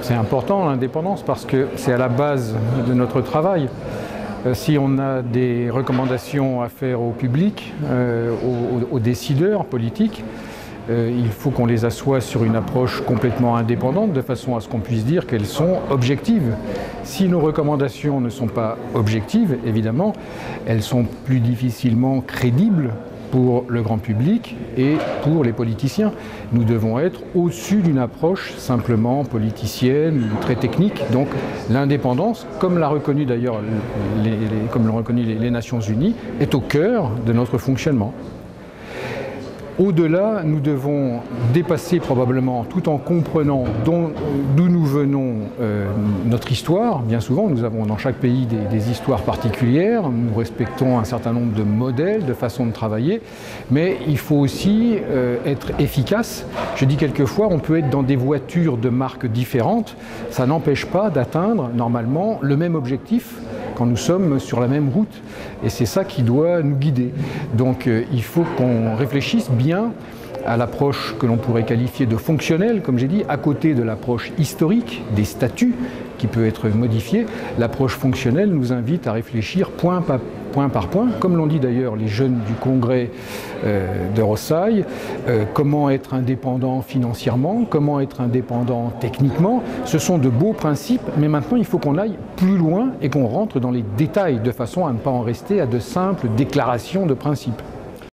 C'est important l'indépendance parce que c'est à la base de notre travail. Si on a des recommandations à faire au public, aux décideurs politiques, il faut qu'on les assoie sur une approche complètement indépendante de façon à ce qu'on puisse dire qu'elles sont objectives. Si nos recommandations ne sont pas objectives, évidemment, elles sont plus difficilement crédibles pour le grand public et pour les politiciens. Nous devons être au-dessus d'une approche simplement politicienne, très technique. Donc l'indépendance, comme l'a reconnu d'ailleurs comme l'ont reconnu les Nations Unies, est au cœur de notre fonctionnement. Au-delà, nous devons dépasser probablement, tout en comprenant d'où nous venons, notre histoire. Bien souvent, nous avons dans chaque pays des histoires particulières, nous respectons un certain nombre de modèles, de façons de travailler, mais il faut aussi être efficace. Je dis quelquefois, on peut être dans des voitures de marques différentes, ça n'empêche pas d'atteindre normalement le même objectif quand nous sommes sur la même route. Et c'est ça qui doit nous guider. Donc il faut qu'on réfléchisse bien à l'approche que l'on pourrait qualifier de fonctionnelle, comme j'ai dit, à côté de l'approche historique, des statuts, qui peut être modifiée. L'approche fonctionnelle nous invite à réfléchir point par point, comme l'ont dit d'ailleurs les jeunes du congrès de Rosailles, comment être indépendant financièrement, comment être indépendant techniquement. Ce sont de beaux principes, mais maintenant il faut qu'on aille plus loin et qu'on rentre dans les détails de façon à ne pas en rester à de simples déclarations de principes.